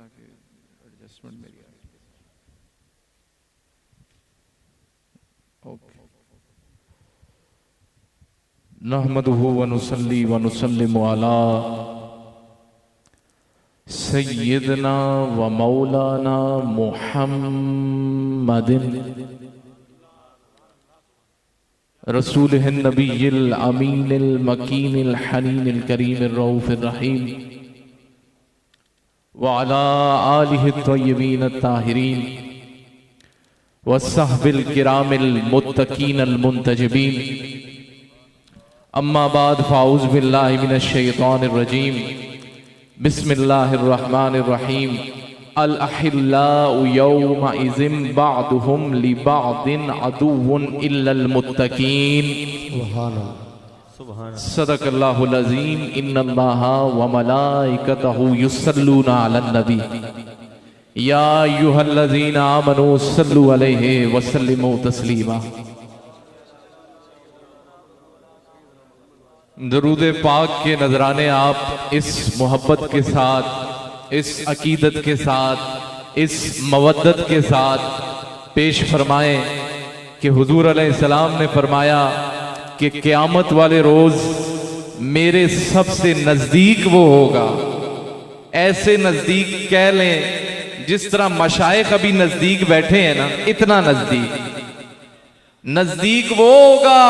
ताकि एडजस्टमेंट मेरी आए। ओके। नहमदुहु व नुसल्ली व नुसल्लिमु अला सय्यिदना व मौलाना मुहम्मदिन रसूलिहिन नबिय्यिल अमीनिल मकीनिल हनीनिल करीमिर रऊफिर रहीम व अला आलिहि तय्यबीन अत्ताहिरीन व सहबिल किरामिल मुत्तकीनल मुंतजबीन। अम्मा बाद फ़ाऊज़ बिल्लाहि मिनश शैतानिर रजीम। बिस्मिल्लाहिर रहमानिर रहीम। अल अहिल्लाउ यौमइज़िन बअदुहुम लिबअदिन अदुव्वुन इल्लल मुत्तकीन। सदक़ल्लाहुल अज़ीम। इन्नल्लाहा व मलाइकतहु युस्सल्लूना अलन नबी या अय्युहल्लज़ीना आमनू सल्लु अलैहि व सल्लिमू तस्लीमा। दरूद पाक के नजराने आप इस मोहब्बत के साथ, इस अकीदत के साथ, इस मवद्दत के साथ पेश फरमाएं कि हुजूर अलैहिस्सलाम ने फरमाया कि क़यामत वाले रोज मेरे सबसे नजदीक वो होगा। ऐसे नजदीक कह लें जिस तरह मशाइख अभी नजदीक बैठे हैं ना, इतना नजदीक वो होगा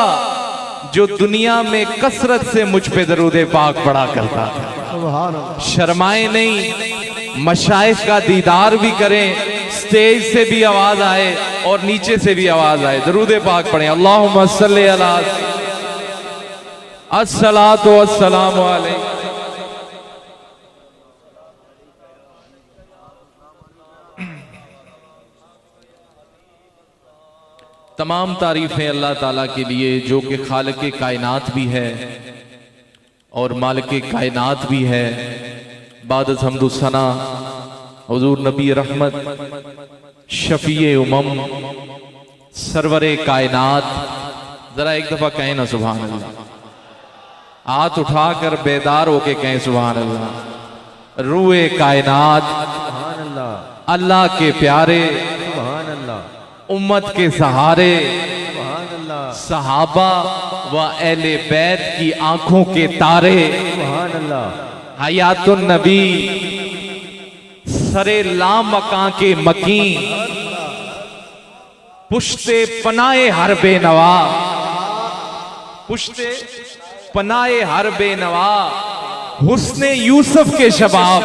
जो दुनिया में कसरत से मुझ पे दरूद पाक पढ़ा करता था। शर्माए नहीं, मशाइख का दीदार भी करें, स्टेज से भी आवाज आए और नीचे से भी आवाज आए। दरूद पाक पढ़ें। अल्लाहुम्मा सल्ली अला अस्सलातु वस्सलामु अलैहि। तमाम तारीफें अल्लाह ताला के लिए जो कि खालिक़े कायनात भी है और मालिके कायनात भी है। बाद हम्दु सना हुजूर नबी रहमत शफीए उमम सरवरे कायनात। जरा एक दफा कहें ना सुभान अल्लाह। हाथ उठाकर बेदार होके कहें सुभान अल्लाह। रूए कायनात अल्लाह के प्यारे, उम्मत के सहारे, सहाबा व अहले बैत की आंखों के तारे, हयातुन नबी सरे लामकां के मकीन, पुश्ते पनाए हर बेनवा, पुश्ते पनाए हर बेनवा, हुस्ने यूसुफ के शबाब,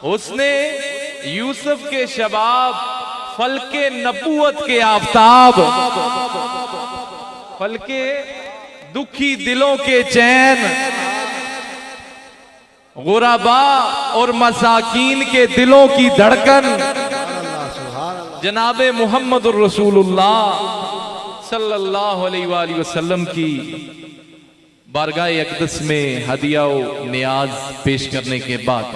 हुस्ने यूसुफ के शबाब, फलके नबूवत के आफताब, फलके दुखी दिलों के चैन, गुराबा और मसाकीन के दिलों की धड़कन, जनाबे मुहम्मदुर रसूलुल्लाह सल्लल्लाहु अलैहि वसल्लम की बारगाह अक़दस में हदिया नियाज पेश करने के बाद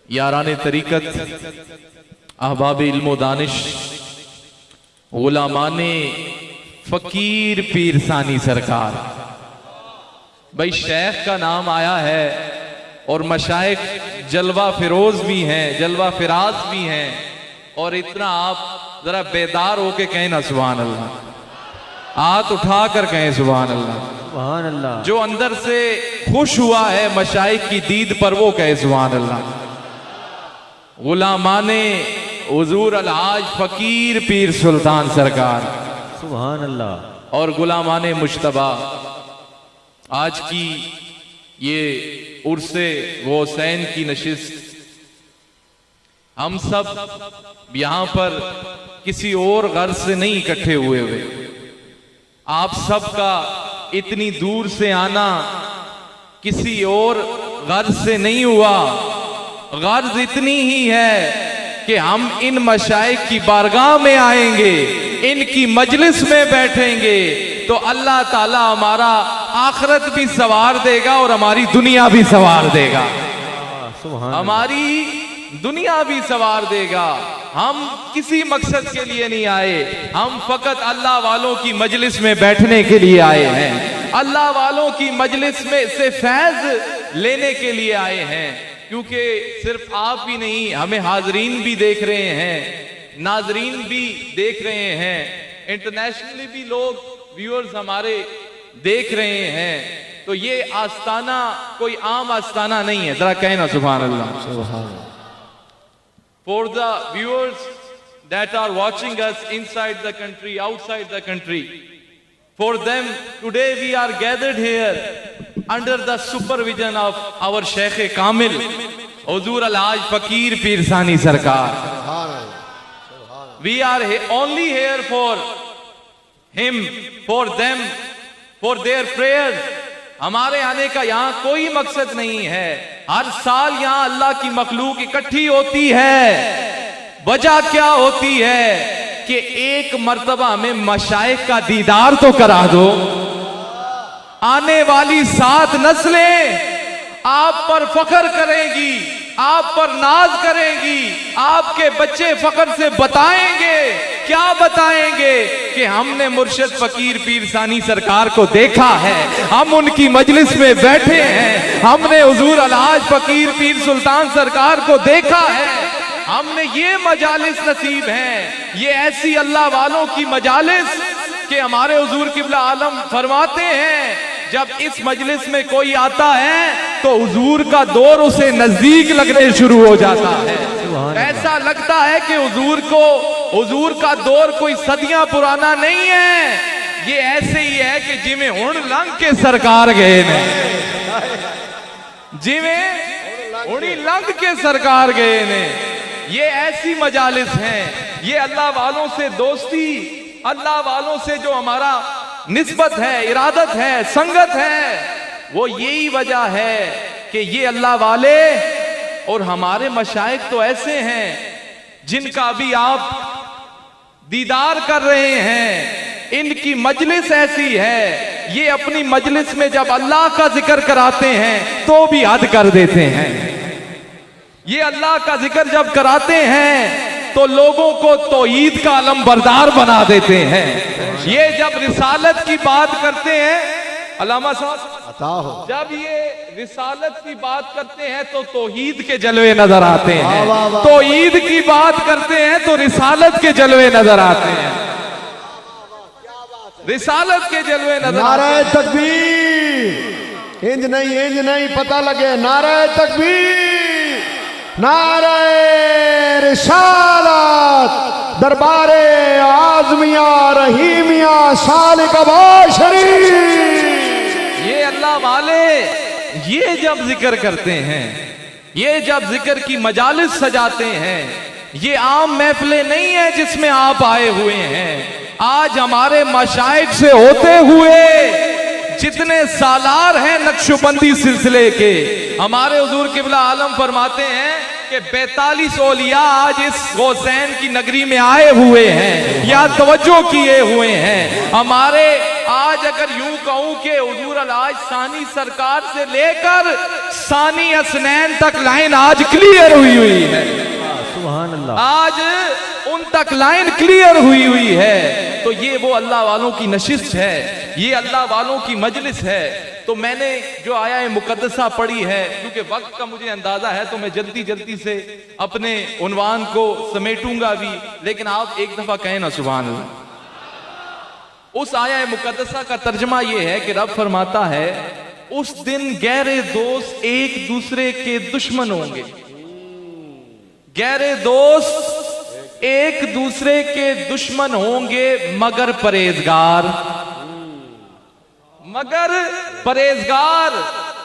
याराने तरीकत, अहबाब इल्म दानिश, गुलामाने फकीर पीर सानी सरकार। भाई शेख का नाम आया है और मशाइख जलवा फिरोज भी हैं, जलवा फिराज भी हैं। और इतना आप जरा बेदार होके कहें ना सुभान अल्लाह। हाथ उठा कर कहें सुभान अल्लाह। सुभान अल्लाह। जो अंदर से खुश हुआ है मशाइख की दीद पर वो कहे सुभान अल्लाह। गुलामाने हुजूर अलहाज फकीर पीर सुल्तान सरकार सुभान अल्लाह। और गुलामाने मुश्तबा आज की ये उर्से हुसैन की नशिस्त, हम सब यहां पर किसी और गर्ज से नहीं इकट्ठे हुए। आप सबका इतनी दूर से आना किसी और गर्ज से नहीं हुआ। गर्ज इतनी ही है कि हम इन मशाइख की बारगाह में आएंगे, इनकी मजलिस में बैठेंगे तो अल्लाह ताला हमारा आखिरत भी सवार देगा और हमारी दुनिया भी सवार देगा। हमारी दुनिया भी सवार देगा। हम किसी मकसद के लिए नहीं आए, हम फकत अल्लाह वालों की मजलिस में बैठने के लिए आए हैं, अल्लाह वालों की मजलिस में से फैज लेने के लिए आए हैं। क्योंकि सिर्फ आप ही नहीं, हमें हाजरीन भी देख रहे हैं, नाजरीन भी देख रहे हैं, इंटरनेशनली भी लोग व्यूअर्स हमारे देख रहे हैं। तो ये आस्ताना कोई आम आस्ताना नहीं है, जरा कहना सुभान अल्लाह। For the viewers that are watching us inside the country, outside the country, for them today we are gathered here under the supervision of our Sheikh Kamil Huzur Al-Haj Fakir Pir Sani Sarkar. We are only here for him, for them, for their prayers. हमारे आने का यहाँ कोई मकसद नहीं है। हर साल यहाँ अल्लाह की मखलूक इकट्ठी होती है। वजह क्या होती है कि एक मर्तबा में मशाइख का दीदार तो करा दो। आने वाली 7 नस्लें आप पर फख्र करेंगी, आप पर नाज करेंगी। आपके बच्चे फख्र से बताएंगे, क्या बताएंगे कि हमने मुर्शिद फकीर पीर सानी सरकार को देखा है, हम उनकी मजलिस में बैठे हैं, हमने हुजूर अलहाज फकीर पीर सुल्तान सरकार को देखा है, हमने ये मजालिस नसीब हैं। ये ऐसी अल्लाह वालों की मजालिस कि हमारे हुजूर किबला आलम फरमाते हैं, जब इस मजलिस में कोई आता है तो हुजूर का दौर उसे नजदीक लगने शुरू हो जाता है। ऐसा लगता है कि हुजूर का दौर कोई सदियां पुराना नहीं है। ये ऐसे ही है कि जिमें हुण लंघ के सरकार गए ने, जिमें हुणी लंघ के सरकार गए ने। ये ऐसी मजालिस हैं। ये अल्लाह वालों से दोस्ती, अल्लाह वालों से जो हमारा निस्बत है, इरादत है, संगत है, वो यही वजह है कि ये अल्लाह वाले और हमारे मशाइख तो ऐसे हैं जिनका अभी आप दीदार कर रहे हैं। इनकी मजलिस ऐसी है, ये अपनी मजलिस में जब अल्लाह का जिक्र कराते हैं तो भी हद कर देते हैं। ये अल्लाह का जिक्र जब कराते हैं तो लोगों को तौहीद का अलम बरदार बना देते हैं। ये जब रिसालत की बात करते हैं, अल्लामा साहब, जब ये रिसालत की बात करते हैं तो तौहीद के जलवे नजर आते हैं। तौहीद की बात करते हैं तो रिसालत के जलवे नजर आते हैं। रिसालत के जलवे नजर आते हैं। नारे तकबीर, इंज नहीं पता लगे। नारे तकबीर, नारे रिसालत, दरबारे आज़मिया रहीमिया सालिक शरीफ। ये अल्लाह वाले ये जब जिक्र करते हैं, ये जब जिक्र की मजालिस सजाते हैं, ये आम महफिलें नहीं है जिसमें आप आए हुए हैं। आज हमारे मशाइख से होते हुए जितने सालार हैं नक्शबंदी सिलसिले के, हमारे हुजूर किबला आलम फरमाते हैं कि 42 औलिया आज इस गौसैन की नगरी में आए हुए हैं या तवज्जो किए हुए हैं। हमारे आज अगर यूं कहूं कि हुजूर अलहाज सानी सरकार से लेकर सानी असनैन तक लाइन आज क्लियर हुई है। सुभान अल्लाह। आज उन तक लाइन क्लियर हुई है। तो ये वो अल्लाह वालों की नशिस्त है, ये अल्लाह वालों की मजलिस है। तो मैंने जो आया मुकद्दसा पढ़ी है, क्योंकि वक्त का मुझे अंदाजा है तो मैं जल्दी से अपने उन्वान को समेटूंगा भी, लेकिन आप एक दफा कहें ना सुभान अल्लाह। उस आया मुकद्दसा का तर्जमा ये है कि रब फरमाता है, उस दिन गहरे दोस्त एक दूसरे के दुश्मन होंगे। गहरे दोस्त एक दूसरे के दुश्मन होंगे मगर परहेजगार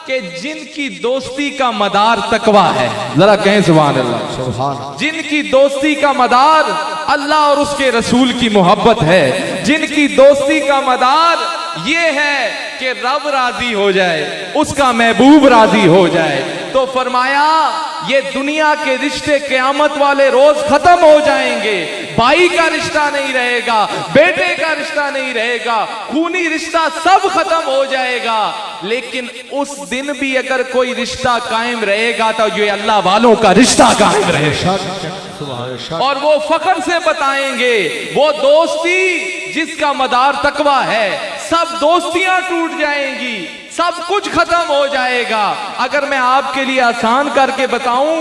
के जिनकी दोस्ती का मदार तकवा है। जरा कहें सुभान अल्लाह। जिनकी दोस्ती का मदार अल्लाह और उसके रसूल की मोहब्बत है, जिनकी दोस्ती का मदार ये है कि रब राजी हो जाए, उसका महबूब राजी हो जाए। तो फरमाया ये दुनिया के रिश्ते क़यामत वाले रोज खत्म हो जाएंगे। भाई का रिश्ता नहीं रहेगा, बेटे का रिश्ता नहीं रहेगा, खूनी रिश्ता सब खत्म हो जाएगा। लेकिन उस दिन भी अगर कोई रिश्ता कायम रहेगा तो ये अल्लाह वालों का रिश्ता कायम रहेगा। और वो फख्र से बताएंगे वो दोस्ती जिसका मदार तकवा है। सब दोस्तियां टूट जाएंगी, सब कुछ खत्म हो जाएगा। अगर मैं आपके लिए आसान करके बताऊं,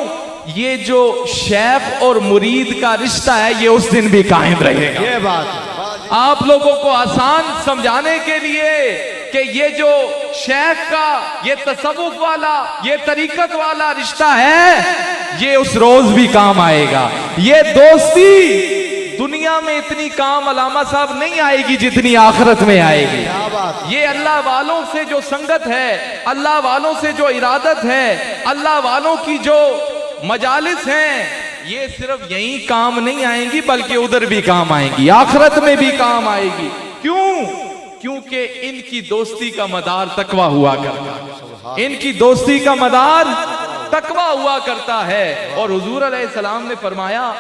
ये जो शेख और मुरीद का रिश्ता है ये उस दिन भी कायम रहेगा। ये बात है। आप लोगों को आसान समझाने के लिए कि ये जो शेख का ये तसव्वुफ वाला ये तरीकत वाला रिश्ता है ये उस रोज भी काम आएगा। ये दोस्ती दुनिया में इतनी काम अलामा साहब नहीं आएगी जितनी आखिरत में आएगी। क्या बात। ये अल्लाह वालों से जो संगत है, अल्लाह वालों से जो इरादत है, अल्लाह वालों की जो मजालिस हैं, ये सिर्फ यही काम नहीं आएंगी बल्कि उधर भी काम आएंगी, आखिरत में भी काम आएगी। क्यों? क्योंकि इनकी दोस्ती का मदार तकवा हुआ करता है। इनकी दोस्ती का मदार तकवा हुआ करता है। और हुजूर अलैहिस्सलाम ने फरमाया,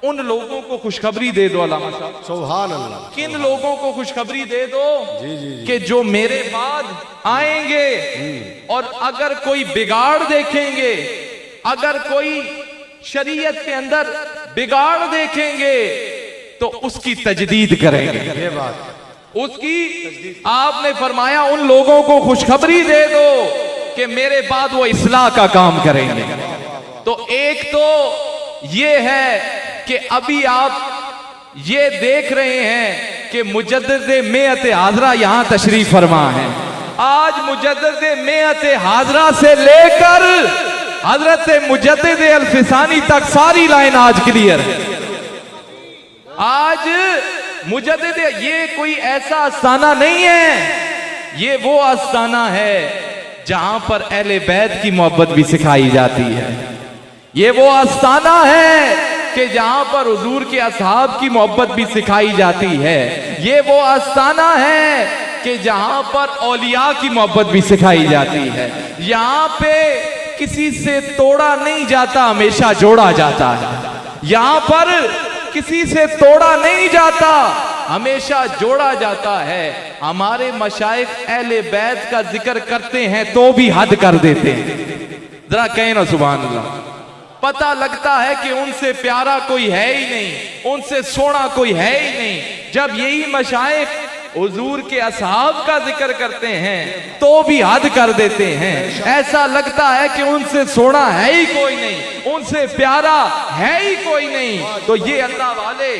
उन लोगों को खुशखबरी दे दो अल्लामा साहब। सुभान अल्लाह। किन लोगों को खुशखबरी दे दो? जी जी जी। कि जो मेरे बाद आएंगे और अगर कोई बिगाड़ देखेंगे, अगर कोई शरीयत के अंदर बिगाड़ देखेंगे तो उसकी तजदीद करेंगे। ये बात। उसकी आपने फरमाया उन लोगों को खुशखबरी दे दो कि मेरे बाद वो इस्लाह का काम करेंगे। तो एक तो ये है कि अभी आप ये देख रहे हैं कि मुजद्दिद मेअत हाजरा यहां तशरीफ फरमा है। आज मुजद्दिद मेअत हाजरा से लेकर हजरत मुजद्दिद अल-फिसानी तक सारी लाइन आज क्लियर है। आज मुजद्दिद ये कोई ऐसा आस्थाना नहीं है, ये वो आस्थाना है जहां पर अहले बैत की मोहब्बत भी सिखाई जाती है। ये वो आस्थाना है कि जहां पर हुजूर के असहाब की मोहब्बत भी सिखाई जाती है। ये वो आस्थाना है कि जहां पर औलिया की मोहब्बत भी सिखाई जाती है। यहाँ पे किसी से तोड़ा नहीं जाता, हमेशा जोड़ा जाता है। यहाँ पर किसी से तोड़ा नहीं जाता, हमेशा जोड़ा जाता है। हमारे मशाइख अहले बैत का जिक्र करते हैं तो भी हद कर देते हैं। जरा कहें ना सुभान अल्लाह। पता लगता है कि उनसे प्यारा कोई है ही नहीं, उनसे सोना कोई है ही नहीं। जब यही मशाइख हुजूर के असहाब का जिक्र करते हैं तो भी हद कर देते हैं। ऐसा लगता है कि उनसे सोना है ही कोई नहीं, उनसे प्यारा है ही कोई नहीं। तो ये अल्लाह वाले,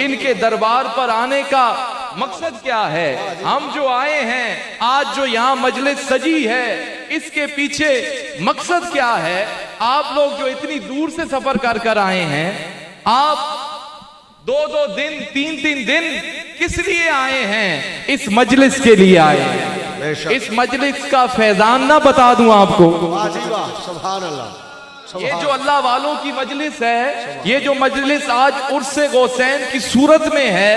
इनके दरबार पर आने का मकसद क्या है? हम जो आए हैं, आज जो यहाँ मजलिस सजी है, इसके पीछे मकसद क्या है? आप लोग जो इतनी दूर से सफर कर कर आए हैं, आप 2-2 दिन 3-3 दिन किस लिए आए हैं? इस मजलिस के लिए आए हैं। इस मजलिस का फैजान ना बता दूं आपको। सुभान अल्लाह। ये जो अल्लाह वालों की मजलिस है, ये जो मजलिस आज उर्से गौसैन की सूरत में है,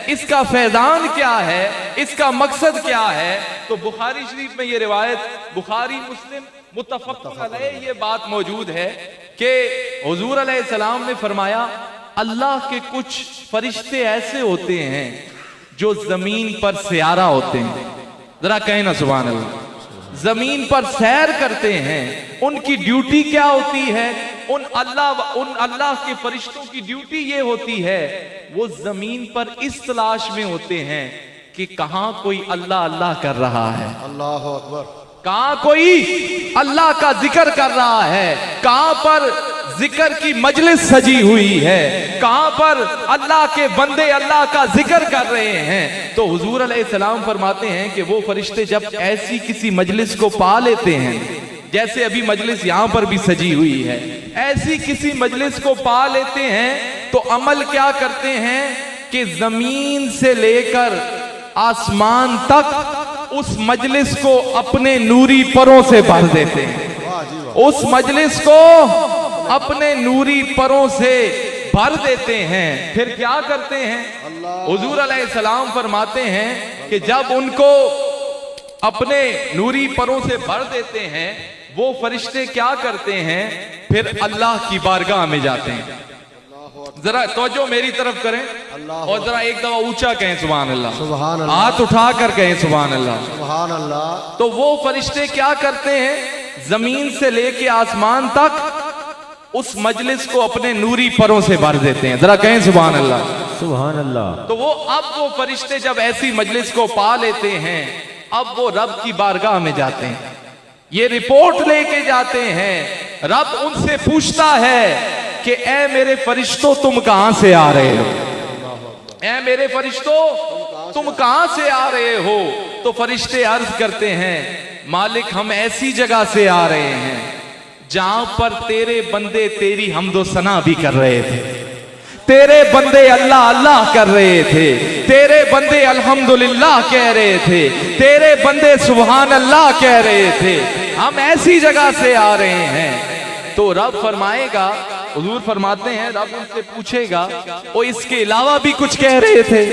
इसका फैजान क्या है? इसका मकसद क्या है? तो बुखारी शरीफ में ये रिवायत, बुखारी मुस्लिम मुत्तफक़ अलैह ये बात मौजूद है कि हुजूर अलैहिस्सलाम ने फरमाया, अल्लाह के कुछ फरिश्ते ऐसे होते हैं जो जमीन पर सयारा होते हैं। जरा कहें ना सुभान अल्लाह। जमीन पर सैर करते हैं। उनकी ड्यूटी क्या होती है? उन अल्लाह के फरिश्तों की ड्यूटी ये होती है, वो जमीन पर इस तलाश में होते हैं कि कहां कोई अल्लाह अल्लाह कर रहा है। अल्लाह अकबर। कहां कोई अल्लाह का जिक्र कर रहा है, कहां पर जिक्र की मजलिस सजी हुई है, कहां पर अल्लाह के बंदे अल्लाह का जिक्र कर रहे हैं। तो हुजूर अलैहिस्सलाम फरमाते हैं कि वो फरिश्ते जब ऐसी किसी मजलिस को पा लेते हैं, जैसे अभी मजलिस यहां पर भी सजी हुई है, ऐसी किसी मजलिस को पा लेते हैं तो अमल क्या करते हैं कि जमीन से लेकर आसमान तक उस मजलिस को अपने नूरी परों से भर देते हैं। उस मजलिस को अपने नूरी परों से भर देते हैं। फिर क्या करते हैं? हुजूर अलैहिस्सलाम फरमाते हैं कि जब उनको अपने नूरी परों से भर देते हैं, वो फरिश्ते क्या करते हैं? फिर अल्लाह की बारगाह में जाते हैं। जरा तवज्जो मेरी तरफ करें और जरा एक दफा ऊंचा कहें सुभान अल्लाह। सुभान अल्लाह। हाथ उठा कर कहें सुभान अल्लाह। सुभान अल्लाह। तो वो फरिश्ते क्या करते हैं? जमीन से लेके आसमान तक उस मजलिस को अपने नूरी परों से भर देते हैं। जरा कहें सुभान अल्लाह। सुभान अल्लाह। तो वो अब वो फरिश्ते जब ऐसी मजलिस को पा लेते हैं अब वो रब की बारगाह में जाते हैं, ये रिपोर्ट लेके जाते हैं। रब उनसे पूछता है कि ए मेरे फरिश्तों तुम कहां से आ रहे हो, ए मेरे फरिश्तों तुम कहां से आ रहे हो। तो फरिश्ते अर्ज करते हैं मालिक हम ऐसी जगह से आ रहे हैं जहां पर तेरे बंदे तेरी हम्दो सना भी कर रहे थे, तेरे बंदे अल्लाह अल्लाह कर रहे थे, तेरे बंदे अल्हम्दुलिल्लाह कह रहे थे, तेरे बंदे सुभान अल्लाह कह रहे थे। हम ऐसी जगह से आ रहे हैं। तो रब फरमाएगा, हुजूर फरमाते हैं रब उनसे पूछेगा वो इसके अलावा भी कुछ कह रहे थे,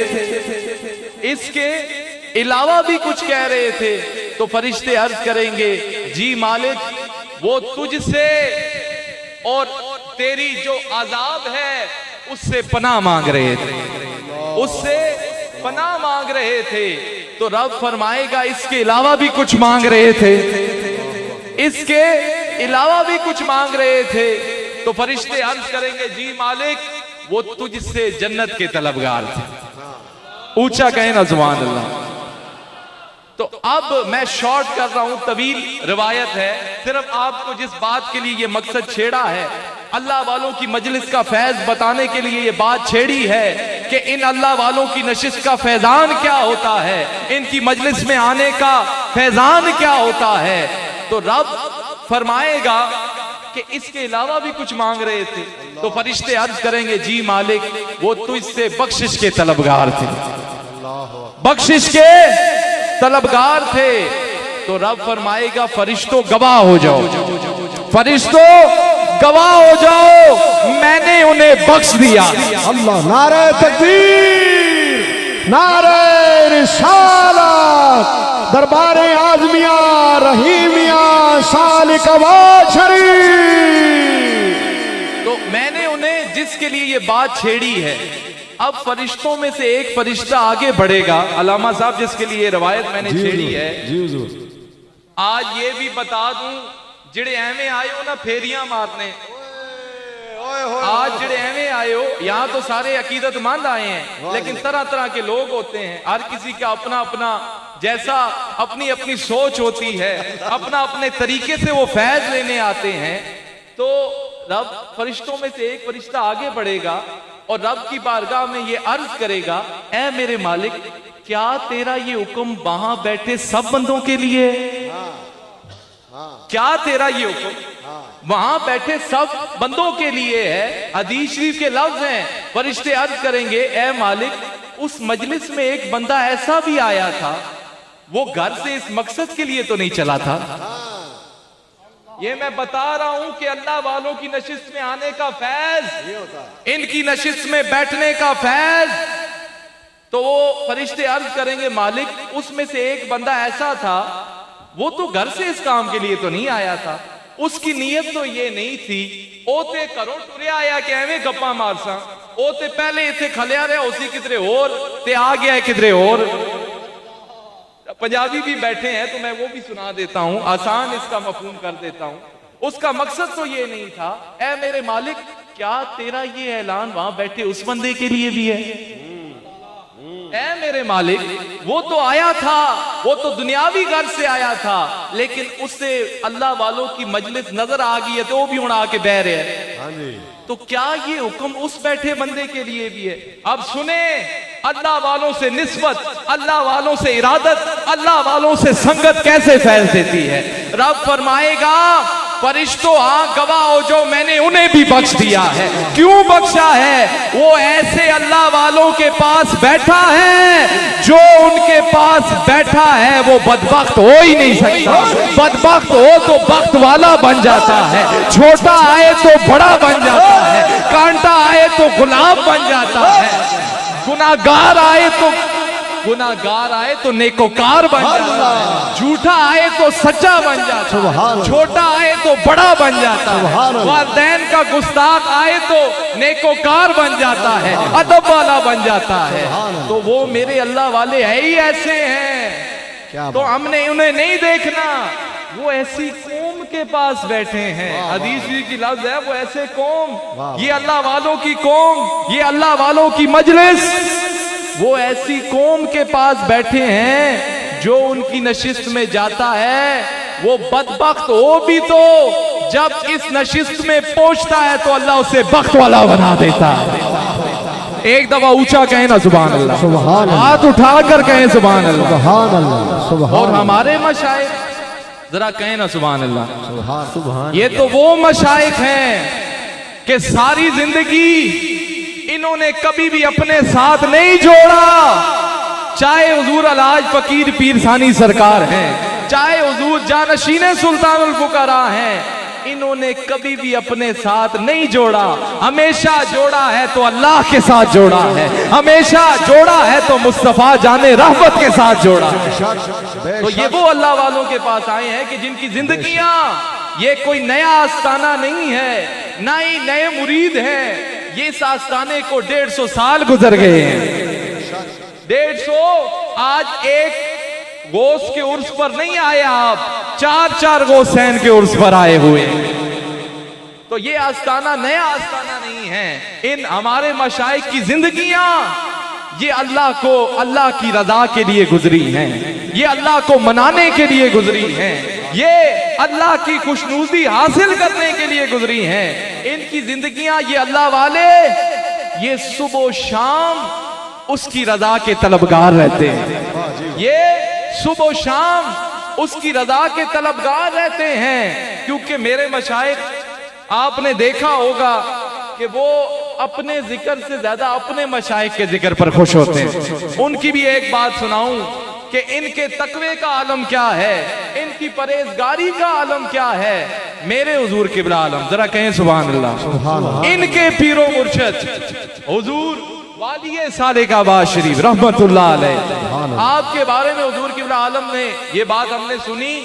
इसके अलावा भी कुछ कह रहे थे। तो फरिश्ते अर्ज करेंगे जी मालिक वो तुझसे और तेरी जो अजाब है उससे पनाह मांग रहे थे, उससे पनाह मांग रहे थे। तो रब फरमाएगा इसके अलावा भी कुछ मांग रहे थे, इसके अलावा भी कुछ मांग रहे थे। तो फरिश्ते अर्ज करेंगे जी मालिक वो तुझसे जन्नत के तलबगार थे। ऊंचा कहें ना सुभान अल्लाह। तो अब मैं शॉर्ट कर रहा हूं, तवील रिवायत है, सिर्फ आपको जिस बात के लिए ये मकसद छेड़ा है, अल्लाह वालों की मजलिस का फैज बताने के लिए ये बात छेड़ी है कि इन अल्लाह वालों की नशिस्त का फैजान क्या होता है, इनकी मजलिस में आने का फैजान क्या होता है। तो रब फरमाएगा कि इसके अलावा भी कुछ मांग रहे थे। तो फरिश्ते अर्ज करेंगे जी मालिक वो तुझसे बख्शिश के तलबगार थे, बख्शिश के तलबगार थे। तो रब फरमाएगा फरिश्तों गवाह हो जाओ, फरिश्तों गवाह हो जाओ, मैंने उन्हें बख्श दिया। अल्लाह, नारे तकबीर, नारे रिसालत, दरबारे आजमिया रहीमिया सालिक वाशरी। तो मैंने उन्हें जिसके लिए ये बात छेड़ी है, अब फरिश्तों में से एक फरिश्ता आगे बढ़ेगा, अलामा साहब जिसके लिए रवायत मैंने छेड़ी है। जी हुजूर। आज ये भी बता दूं जिड़े एवें आए हो ना फेरियां मारने, आज जिड़े एवें आए हो, यहाँ तो सारे अकीदतमंद आए हैं, लेकिन तरह तरह के लोग होते हैं, हर किसी का अपना अपना जैसा अपनी अपनी सोच होती है, अपना अपने तरीके से वो फैज लेने आते हैं। तो रब फरिश्तों में से एक फरिश्ता आगे बढ़ेगा और रब की बारगाह में ये अर्ज करेगा ऐ मेरे मालिक क्या तेरा ये हुक्म वहां बैठे सब बंदों के लिए, क्या तेरा ये हुक्म वहां बैठे सब बंदों के लिए है। हदीस शरीफ के लफ्ज हैं, फरिश्ते अर्ज करेंगे ऐ मालिक उस मजलिस में एक बंदा ऐसा भी आया था, वो घर से इस मकसद के लिए तो नहीं चला था। ये मैं बता रहा हूं कि अल्लाह वालों की नशिस्त में आने का फैज, इनकी नशिस्त में बैठने का फैज। तो वो फरिश्ते अर्ज करेंगे मालिक उसमें से एक बंदा ऐसा था, वो तो घर से इस काम के लिए तो नहीं आया था, उसकी नीयत तो ये नहीं थी, ओते करो टुरे आया कि एवें गप्पा मारसा, ओते पहले इतने खलिया रहा उसी किधरे और ते आ गया किधरे और। पंजाबी भी बैठे हैं तो मैं वो भी सुना देता हूं, आसान इसका मफहूम कर देता हूं। उसका मकसद तो ये नहीं था, ऐ मेरे मालिक क्या तेरा ये ऐलान वहां बैठे उस बंदे के लिए भी है। ऐ मेरे मालिक वो तो आया था, वो तो दुनियावी घर से आया था, लेकिन उससे अल्लाह वालों की मजलिस नजर आ गई है तो वो भी उड़ा के बह रहे हैं। तो क्या ये हुक्म उस बैठे बंदे के लिए भी है। अब सुने, अल्लाह वालों से निस्बत, अल्लाह वालों से इरादत, अल्लाह वालों से संगत कैसे फैल देती है। रब फरमाएगा फरिश्तों हाँ गवाह हो जो मैंने उन्हें भी बख्श दिया है। क्यों बख्शा है? वो ऐसे अल्लाह वालों के पास बैठा है, जो उनके पास बैठा है वो बदबख्त हो ही नहीं सकता। बदबख्त हो तो बख्त वाला बन जाता है, छोटा आए तो बड़ा बन जाता है, कांटा आए तो गुलाब बन जाता है, गुनाहगार आए तो नेकोकार बन जाता है, झूठा आए तो सच्चा बन जाता है, छोटा आए तो बड़ा बन जाता है, वालिदैन का गुस्ताख आए तो नेकोकार बन जाता है, अदब वाला बन जाता है। तो वो मेरे अल्लाह वाले है ही ऐसे हैं। तो हमने उन्हें नहीं देखना, वो ऐसी कौम के पास बैठे हैं। हदीस की लफ्ज है वो ऐसे कौम, ये अल्लाह वालों की कौम, ये अल्लाह वालों की मजलिस, वो ऐसी कौम के पास बैठे हैं जो उनकी नशिस्त में जाता है वो बदबख्त हो भी तो जब इस नशिस्त में पहुंचता है तो अल्लाह उसे बख्त वाला बना देता है। एक दफा ऊंचा कहें ना सुभान अल्लाह, सुभान अल्लाह, हाथ उठाकर कहें सुभान अल्लाह, सुभान अल्लाह, सुभान और हमारे मशाइख जरा कहें ना सुभान अल्लाह। सुभान सुभान। ये तो वो मशाइख हैं कि सारी जिंदगी इन्होंने कभी भी अपने साथ नहीं जोड़ा, चाहे हुजूर अलाज फकीर पीर सानी सरकार हैं, चाहे हुजूर जानशीने सुल्तानुल फुकरा हैं, इन्होंने कभी भी अपने साथ नहीं जोड़ा। हमेशा जोड़ा है तो अल्लाह के साथ जोड़ा है, हमेशा जोड़ा है तो मुस्तफा जाने रहमत के साथ जोड़ा है। तो ये वो अल्लाह वालों के पास आए हैं कि जिनकी जिंदगियां ये कोई नया आस्ताना नहीं है, ना ही नए मुरीद हैं। ये इस आस्ताने को 150 साल गुजर गए हैं। 150 आज एक गोस के उर्स पर नहीं आए आप, 4-4 गोसैन के उर्स पर आए हुए। तो ये आस्ताना नया आस्ताना नहीं है। इन हमारे मशाइख की जिंदगियां ये अल्लाह को, अल्लाह की रजा के लिए गुजरी हैं, ये अल्लाह को मनाने के लिए गुजरी हैं, ये अल्लाह की खुशनूदी हासिल करने के लिए गुजरी हैं। इनकी जिंदगियां ये अल्लाह वाले ये सुबह शाम उसकी रजा के तलबगार रहते हैं, ये सुबह शाम उसकी रजा के तलबगार रहते हैं। क्योंकि मेरे मशाइख आपने देखा होगा कि वो अपने जिक्र से ज्यादा अपने मशाइख के जिक्र पर खुश होते हैं। उनकी भी एक बात सुनाऊं कि इनके तकवे का आलम क्या है, इनकी परहेजगारी का आलम क्या है। मेरे हुजूर किबला आलम जरा कहें सुभान अल्लाह। इनके पीरो मुर्शिद हुजूर वालिए सादिकाबाद शरीफ रहमतुल्लाह अलैह, आपके बारे में हुजूर किबला आलम ने ये बात हमने सुनी।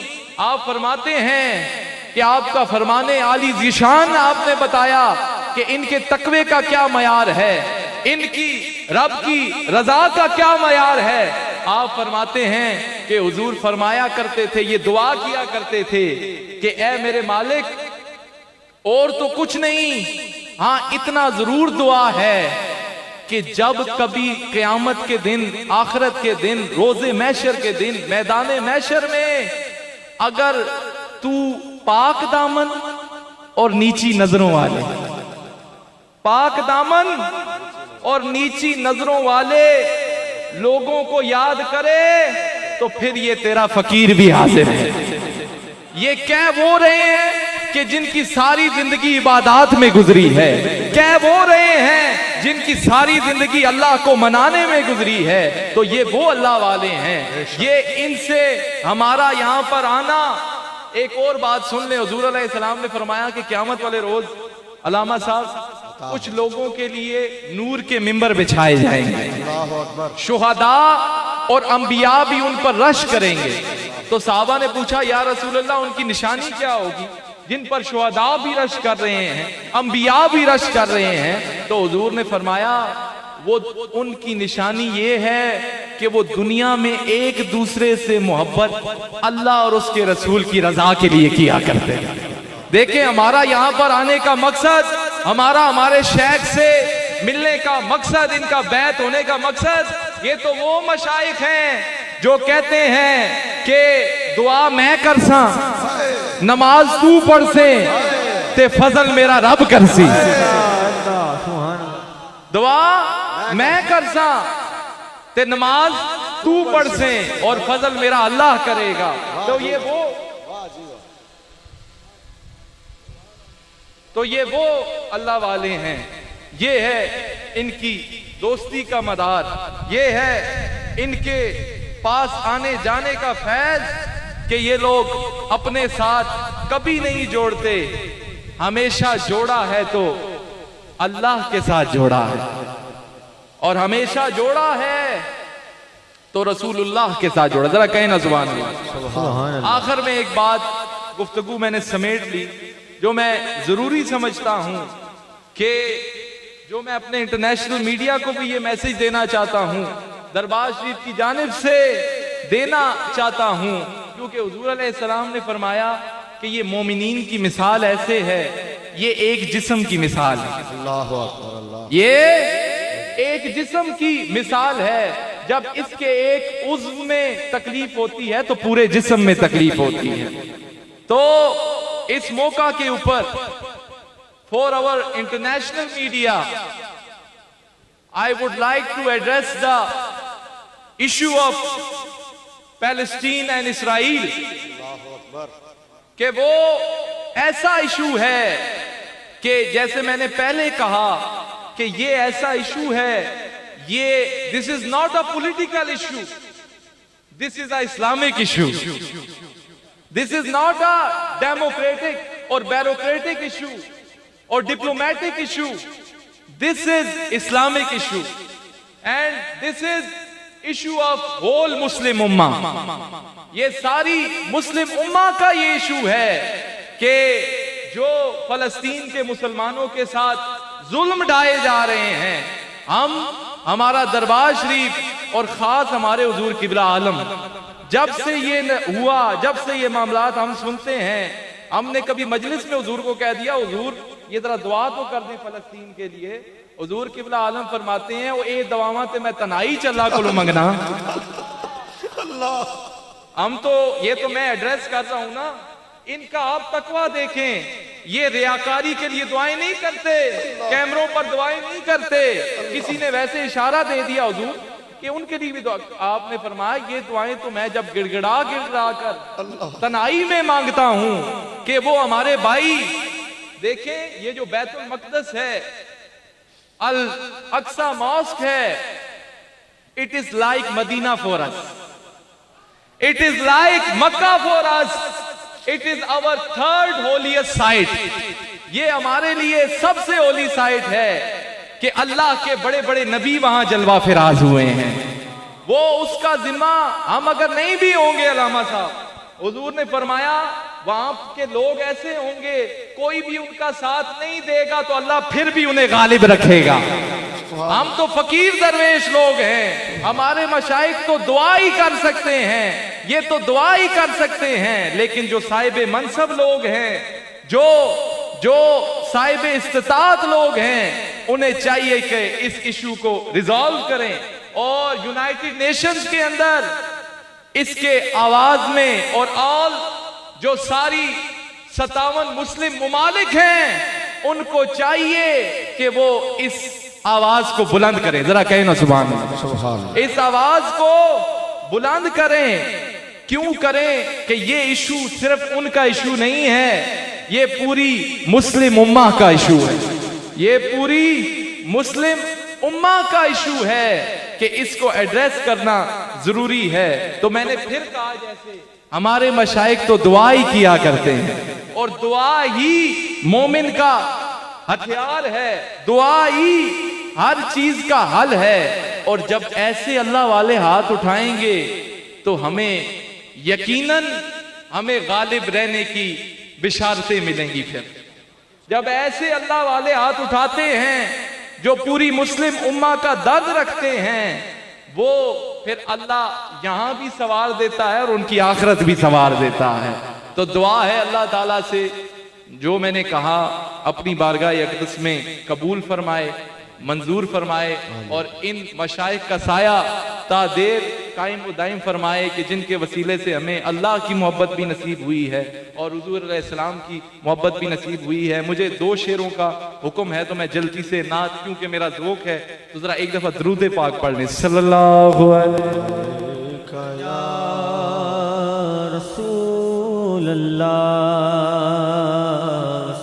आप फरमाते हैं कि आपका फरमाने आली ज़िशान आपने बताया कि इनके तकवे का क्या मयार है, इनकी रब की रजा का क्या मयार है। आप फरमाते हैं कि हुजूर फरमाया करते थे, ये दुआ किया करते थे कि ए मेरे मालिक, और तो कुछ नहीं, हाँ इतना जरूर दुआ है कि जब कभी क़यामत के दिन, आखिरत के दिन, रोजे मैशर के दिन, मैदान मैशर में अगर तू पाक दामन और नीची नजरों वाले, पाक दामन और नीची नजरों वाले लोगों को याद करे तो फिर ये तेरा फकीर भी हाजिर है। ये कह वो रहे हैं कि जिनकी सारी जिंदगी इबादत में गुजरी है, कह वो रहे हैं जिनकी सारी जिंदगी अल्लाह को मनाने में गुजरी है। तो ये वो अल्लाह वाले हैं। ये इनसे हमारा यहाँ पर आना। एक और बात सुन ले, हुजूर अलैहिस्सलाम ने फरमाया कि क़यामत वाले रोज अलामा साहब कुछ लोगों के लिए नूर के मिंबर बिछाए जाएंगे, शुहदा और अंबिया भी उन पर रश करेंगे। तो साहबा ने पूछा या रसूल अल्लाह उनकी निशानी क्या होगी जिन पर शुहदा भी रश कर रहे हैं, अंबिया भी रश कर रहे हैं। तो हुजूर ने फरमाया वो उनकी निशानी ये है कि वो दुनिया में एक दूसरे से मोहब्बत अल्लाह और उसके रसूल की रजा के लिए किया करते हैं। देखें हमारा यहाँ पर आने का मकसद, हमारा हमारे शेख से मिलने का मकसद, इनका बैत होने का मकसद, ये तो वो मशाइख हैं जो कहते हैं कि दुआ मैं कर सा, नमाज तू पढ़ से, ते फजल मेरा रब कर सी। दुआ मैं कर सा, ते नमाज तू पढ़ से, और फजल मेरा अल्लाह करेगा। तो ये वो अल्लाह वाले हैं। ये है इनकी दोस्ती का मदार, ये है इनके पास आने जाने का फैज कि ये लोग अपने साथ कभी नहीं जोड़ते, हमेशा जोड़ा है तो अल्लाह के साथ जोड़ा है, और हमेशा जोड़ा है तो रसूलुल्लाह के साथ जोड़ा। जरा कहें ना सुभान अल्लाह। आखिर में एक बात गुफ्तगू मैंने समेट ली जो मैं जरूरी समझता हूं कि जो मैं अपने इंटरनेशनल मीडिया को भी ये मैसेज देना चाहता हूं, दरबार शरीफ की जानिब से देना चाहता हूं, क्योंकि हुजूर अलैहिस्सलाम ने फरमाया कि ये मोमिनीन की मिसाल ऐसे है, ये एक जिस्म की मिसाल है। अल्लाह अकबर, अल्लाह। ये एक जिस्म की मिसाल है। जब इसके एक उज्व में तकलीफ होती है तो पूरे जिस्म में तकलीफ होती है। तो इस मौका के ऊपर for our international media I would like to address the issue of Palestine and Israel, कि वो ऐसा इशू है कि जैसे मैंने पहले कहा कि ये ऐसा इशू है, ये this is not a political issue, this is a Islamic issue, this is not a democratic और ब्यूरोक्रेटिक इशू और diplomatic issue, this is Islamic issue and this is issue of whole Muslim उम्मा। ये सारी मुस्लिम उम्मा का ये issue है कि जो फलस्तीन के मुसलमानों के साथ जुल्म ढाए जा रहे हैं, हमारा दरबार शरीफ और खास हमारे हुजूर किबला आलम, जब से ये हुआ, जब से ये मामलात हम सुनते हैं, हमने कभी मजलिस में हुजूर को कह दिया, हुजूर ये जरा दुआ तो कर दें फलस्तीन के लिए। हुजूर किबला आलम फरमाते हैं वो ए दवावा ते मैं तनाई चला को मंगना। हम तो ये तो मैं एड्रेस कर रहा हूं ना, इनका आप तकवा देखें, ये रियाकारी के लिए दुआएं नहीं करते, कैमरों पर दुआएं नहीं करते। किसी ने वैसे इशारा दे दिया हुजूर कि उनके लिए भी दुआ, आपने फरमाया ये दुआएं तो मैं जब गिड़गिड़ा कर तनाई में मांगता हूं कि वो हमारे भाई देखें, ये जो बैतुल मक़दस है, अल अक्सा मॉस्क है, it is like Medina for us, it is like Mecca for us, it is our third holiest site. ये हमारे लिए सबसे होली साइट है कि अल्लाह के बड़े बड़े नबी वहां जलवा फिराज हुए हैं। वो उसका जिम्मा हम अगर नहीं भी होंगे, अलामा साहब हुजूर ने फरमाया वहां के लोग ऐसे होंगे, कोई भी उनका साथ नहीं देगा तो अल्लाह फिर भी उन्हें गालिब रखेगा। हम तो फकीर दरवेश लोग हैं, हमारे मशाइख तो दुआ ही कर सकते हैं, ये तो दुआ ही कर सकते हैं, लेकिन जो साहिब मनसब लोग हैं, जो साहिब इस्तिताअत लोग हैं, उन्हें चाहिए कि इस इशू को रिजॉल्व करें और यूनाइटेड नेशंस के अंदर इसके आवाज में, और ऑल जो सारी 57 मुस्लिम मुमालिक हैं उनको चाहिए कि वो इस आवाज को बुलंद करें। जरा कहें ना सुभान अल्लाह। इस आवाज को बुलंद करें। क्यों करें कि ये इशू सिर्फ उनका इशू नहीं है, ये पूरी मुस्लिम उम्मा का इशू है, ये पूरी मुस्लिम उम्मा का इशू है कि इसको एड्रेस करना जरूरी है। तो मैंने फिर कहा, जैसे हमारे मशाइख तो दुआ ही किया करते हैं और दुआ ही मोमिन का हथियार है, दुआ ही हर चीज का हल है। और जब ऐसे अल्लाह वाले हाथ उठाएंगे तो हमें यकीनन हमें गालिब रहने की बिशारतें मिलेंगी। फिर जब ऐसे अल्लाह वाले हाथ उठाते हैं जो पूरी मुस्लिम उम्मा का दर्द रखते हैं, वो फिर अल्लाह यहां भी सवार देता है और उनकी आखिरत भी सवार देता है। तो दुआ है अल्लाह ताला से जो मैंने कहा अपनी बारगाह अक़दस में कबूल फरमाए, मंजूर फरमाए और इन मशाइख का साया ता देर कायम व दायम फरमाए कि जिनके वसीले से हमें अल्लाह की मोहब्बत भी नसीब हुई है और हुजूर अलैहिस्सलाम की मोहब्बत भी नसीब हुई है। मुझे 2 शेरों का हुक्म है तो मैं जल्दी से नात, क्योंकि मेरा ज़ौक़ है, तो जरा एक दफा दरूद पाक पढ़ लें। सल्लल्लाहु अलैहि या रसूल अल्लाह,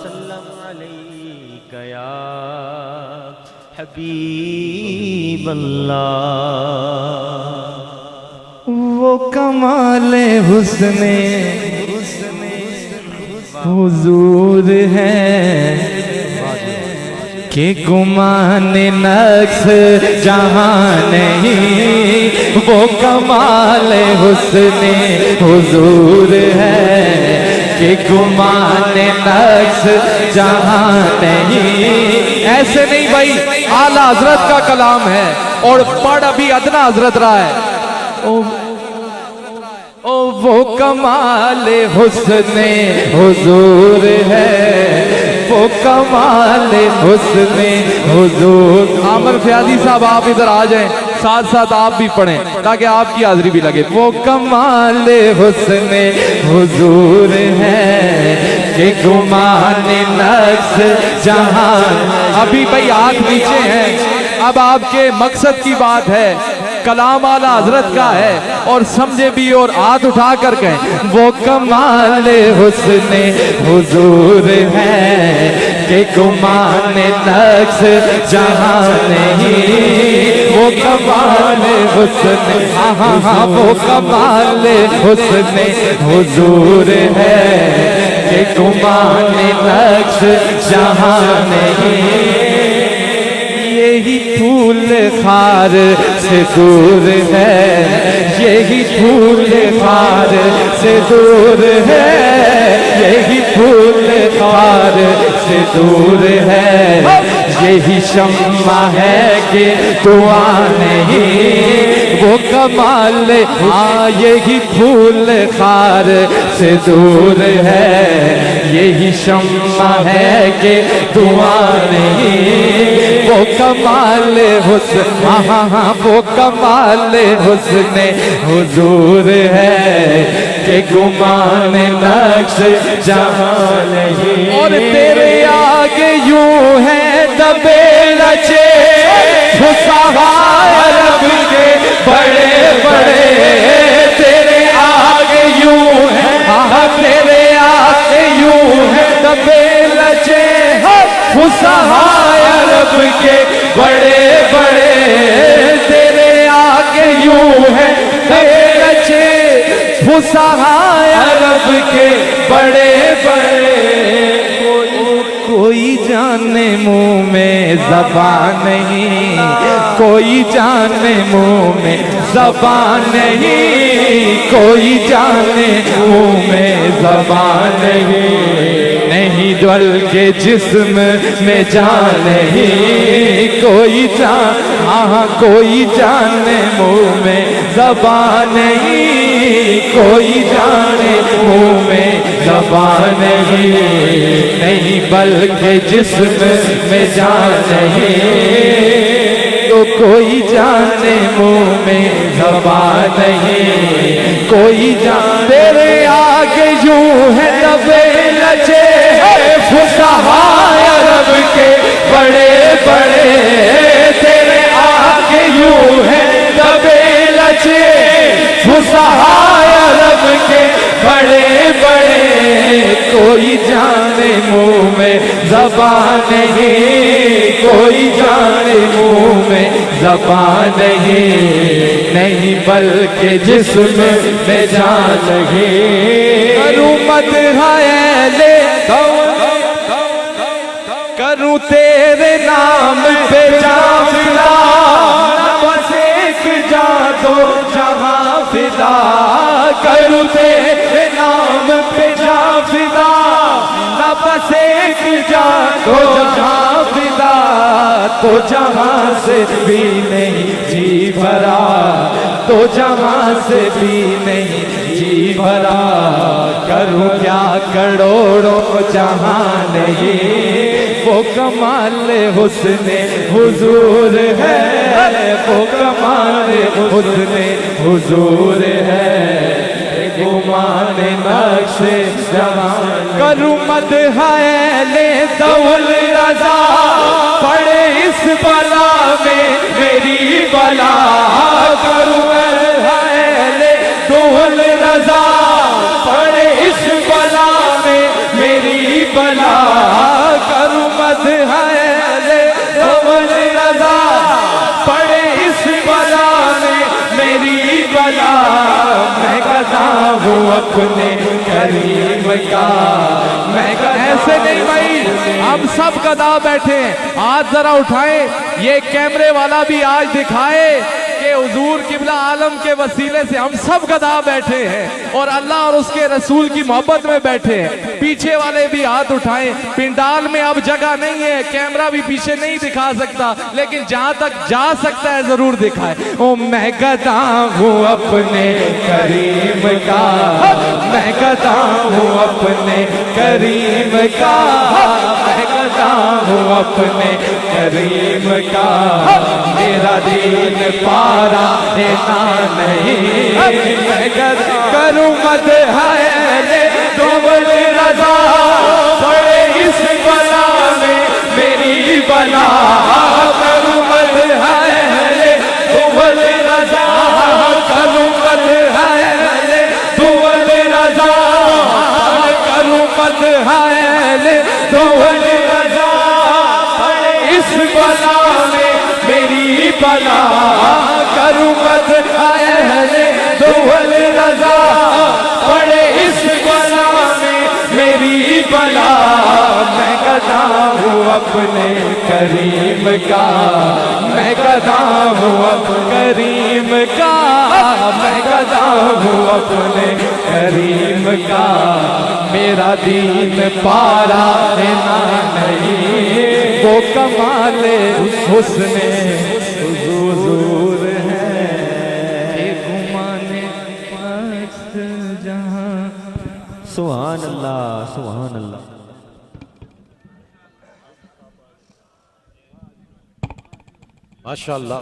सल्लल्लाहु अलैका या हबीब अल्लाह। वो कमाले हुस्ने हुजूर है कि गुमाने नक्श जहां नहीं, वो कमाले हुस्ने हुजूर है कि गुमाने नक्श जहां नहीं। ऐसे नहीं भाई, आला हजरत का कलाम है और पढ़ अभी अदना हजरत रहा है। ओ वो कमाल हुस्ने हुजूर है, वो कमाल हुस्ने हुजूर। आमर फयाजी साहब आप इधर आ जाएं। साथ साथ आप भी पढ़ें ताकि आपकी हाजिरी भी लगे। वो कमाल हुस्न हुजूर है कि गुमान नक्श जहान। अभी भाई हाथ नीचे हैं, अब आपके मकसद की बात है, कलाम आला हजरत का है और समझे भी और हाथ उठा कर कहें वो कमाल हुस्न हुजूर है कि गुमान नक्श जहां नहीं। वो कमाल हुस्न हाँ वो कमाल हुस्न हुजूर है कि गुमान नक्श जहां नहीं। यही फूल खार से दूर है, यही फूल खार से दूर है, यही फूल खार से दूर है। यही शम्मा है कि दुआ नहीं। वो कमाल हाँ यही फूल खार से दूर है, यही शम्मा है कि दुआ नहीं। वो कमाल हुस्न हाँ वो कमाल हुस्न हुजूर है कि गुमान नक्श जहां नहीं। और तेरे आगे यूं है दबे रचे फुसहा अरब के बड़े बड़े। तेरे आगे यूं है तेरे आगे यूं है दबे रचे फुसहा अरब के बड़े बड़े। तेरे आगे यूं है दबे रचे फुसहा अरब के बड़े बड़े। कोई जाने मुंह में ज़बान नहीं, कोई जाने मुंह में ज़बान नहीं, कोई जाने मुंह में ज़बान नहीं ज्वल के जिस्म में जान नहीं। कोई जान हाँ कोई जाने मुंह में ज़बान नहीं, कोई जाने मुंह में ज़बान नहीं बल्कि जिस्म में जान नहीं। तो कोई जाने मुंह में ज़बान नहीं, कोई जान तेरे आगे यूं है दबे लचे फुसहा अरब के बड़े बड़े। तेरे आगे यूं है दबे लचे फुसहा अरब के बड़े बड़े। कोई जाने मुंह में ज़बान नहीं, कोई जाने मुंह में ज़बान नहीं बल्कि जिस्म में जान नहीं। करूँ मदहाए करूँ तेरे नाम पे जान फिदा, बस एक जा दो जहां फिदा। करूँ तेरे नाम पे जा फिदा, बस एक जा दो जहां फिदा। तो जहां से भी नहीं जी भरा, तो जहां से भी नहीं जी भरा। करूं क्या करोड़ों जहां नहीं। वो कमाल हुस्न हुजूर है, वो कमाल हुस्न हुजूर है गुमान नक्श जहां। करूं मदहाए ले दौल रजा पड़े इस बला में मेरी बला। करूं मदहाए ले दौल रजा पड़े इस बला में मेरी बला। करूं मदहाए ले दौल रजा पड़े इस बला में मेरी बला। मैं गदा हूँ अपने करीम का, मैं ऐसे नहीं भाई, हम सब गदा बैठे हैं। हाथ जरा उठाएं, ये कैमरे वाला भी आज दिखाए कि हुजूर किबला आलम के वसीले से हम सब गदा बैठे हैं और अल्लाह और उसके रसूल की मोहब्बत में बैठे हैं। पीछे वाले भी हाथ उठाएं। पिंडाल में अब जगह नहीं है, कैमरा भी पीछे नहीं दिखा सकता, लेकिन जहां तक जा सकता है जरूर दिखाए। ओ मैं गदा हूँ अपने करीम का, मैं गदा हूँ अपने करीम का, मैं गदा हूँ अपने करीम का, मेरा दीन पारा देना नहीं। मैं गदा करूँ मत है तो बोले रजा, पड़े इस बला में मेरी बला। करूँ मत है तो बोले रजा, करूँ मत है तो बोले रजा, करूँ मत है तो बोले रजा। इस बला में मेरी बला, करूँ मत है तो बोले रजा। पड़े इस बला में मेरी बला, मैं गदा हूँ अपने करीम का, मैं गदा हूँ अपने करीम का, मैं गदा हूँ अपने करीम का। मेरा दीन पारा देना नहीं, वो कमाले हुस्ने हुजूर है, घुमाने मस्त जहां। सुभान अल्लाह, सुभान अल्लाह। माशाअल्लाह।